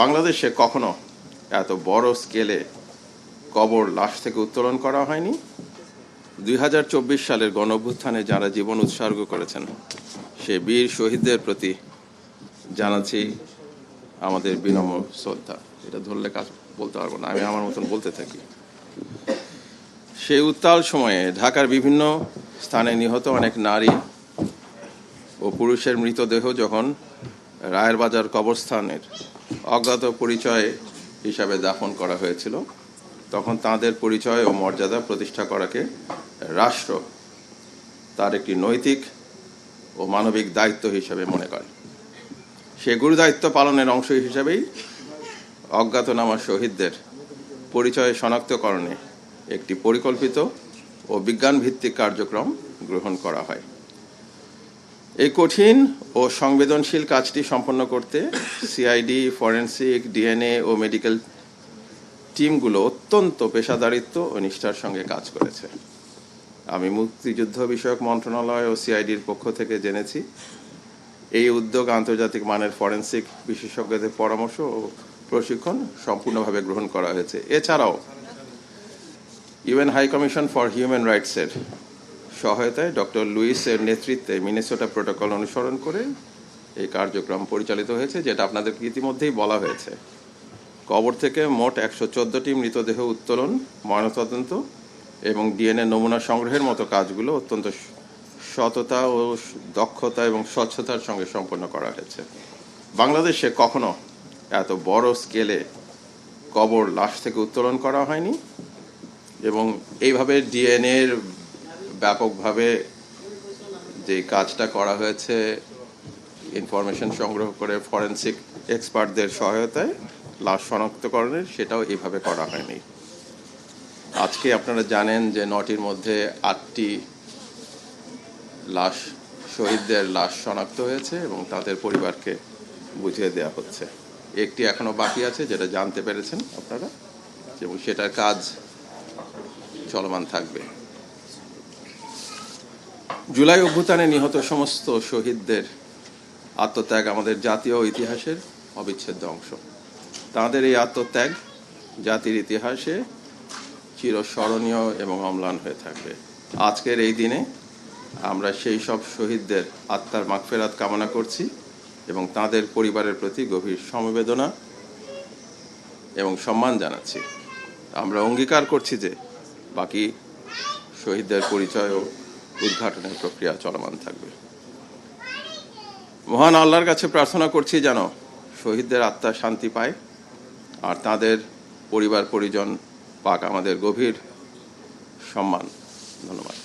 বাংলাদেশে কখনো এত বড় স্কেলে কবর লাশ থেকে উত্তোলন করা হয়নি। 2024 সালের গণঅভ্যুত্থানে যারা জীবন উৎসর্গ করেছেন সে বীর শহীদদের প্রতি জানাচ্ছি আমাদের বিনম্র শ্রদ্ধা। এটা ধরলে কাজ বলতে পারবো না, আমি আমার মতন বলতে থাকি। সেই উত্তাল সময়ে ঢাকার বিভিন্ন স্থানে নিহত অনেক নারী ও পুরুষের মৃতদেহ যখন রায়ের বাজার কবরস্থানের অজ্ঞাত পরিচয় হিসাবে দাফন করা হয়েছিল, তখন তাদের পরিচয় ও মর্যাদা প্রতিষ্ঠা করাকে রাষ্ট্র তার একটি নৈতিক ও মানবিক দায়িত্ব হিসাবে মনে করে। সে গুরু দায়িত্ব পালনের অংশ হিসাবেই অজ্ঞাতনামা শহীদদের পরিচয় শনাক্তকরণে একটি পরিকল্পিত ও বিজ্ঞানভিত্তিক কার্যক্রম গ্রহণ করা হয়। এই কঠিন ও সংবেদনশীল কাজটি সম্পন্ন করতে সিআইডি, ফরেনসিক, ডিএনএ ও মেডিকেল টিমগুলো অত্যন্ত পেশাদারিত্ব ও নিষ্ঠার সঙ্গে কাজ করেছে। আমি মুক্তিযুদ্ধ বিষয়ক মন্ত্রণালয় ও সিআইডির পক্ষ থেকে জেনেছি এই উদ্যোগ আন্তর্জাতিক মানের ফরেনসিক বিশেষজ্ঞদের পরামর্শ ও প্রশিক্ষণ সম্পূর্ণভাবে গ্রহণ করা হয়েছে। এছাড়াও UN high commission for human রাইটসের সহায়তায় ডক্টর লুইসের নেতৃত্বে মিনেসোটা প্রোটোকল অনুসরণ করে এই কার্যক্রম পরিচালিত হয়েছে, যেটা আপনাদেরকে ইতিমধ্যেই বলা হয়েছে। কবর থেকে মোট 114টি মৃতদেহ উত্তোলন, ময়নাতদন্ত এবং ডিএনএ নমুনা সংগ্রহের মতো কাজগুলো অত্যন্ত সততা ও দক্ষতা এবং স্বচ্ছতার সঙ্গে সম্পন্ন করা হয়েছে। বাংলাদেশে কখনো এত বড় স্কেলে কবর লাশ থেকে উত্তোলন করা হয়নি এবং এইভাবে ডিএনএর ব্যাপকভাবে যে কাজটা করা হয়েছে, ইনফরমেশন সংগ্রহ করে ফরেনসিক এক্সপার্টদের সহায়তায় লাশ শনাক্তকরণের, সেটাও এইভাবে করা হয়নি। আজকে আপনারা জানেন যে 9টির মধ্যে 8টি লাশ, শহীদদের লাশ শনাক্ত হয়েছে এবং তাদের পরিবারকে বুঝিয়ে দেওয়া হচ্ছে। একটি এখনো বাকি আছে, যেটা জানতে পেরেছেন আপনারা, এবং সেটার কাজ চলমান থাকবে। জুলাই অভ্যুত্থানে নিহত সমস্ত শহীদদের আত্মত্যাগ আমাদের জাতীয় ইতিহাসের অবিচ্ছেদ্য অংশ। তাঁদের এই আত্মত্যাগ জাতির ইতিহাসে চিরস্মরণীয় এবং অম্লান হয়ে থাকবে। আজকের এই দিনে আমরা সেই সব শহীদদের আত্মার মাগফিরাত কামনা করছি এবং তাদের পরিবারের প্রতি গভীর সমবেদনা এবং সম্মান জানাচ্ছি। আমরা অঙ্গীকার করছি যে বাকি শহীদদের পরিচয় ও উদ্ঘাটনের প্রক্রিয়া চলমান থাকবে। মহান আল্লাহর কাছে প্রার্থনা করছি যেন শহীদদের আত্মা শান্তি পায় আর তাদের পরিবার পরিজন পাক আমাদের গভীর সম্মান। ধন্যবাদ।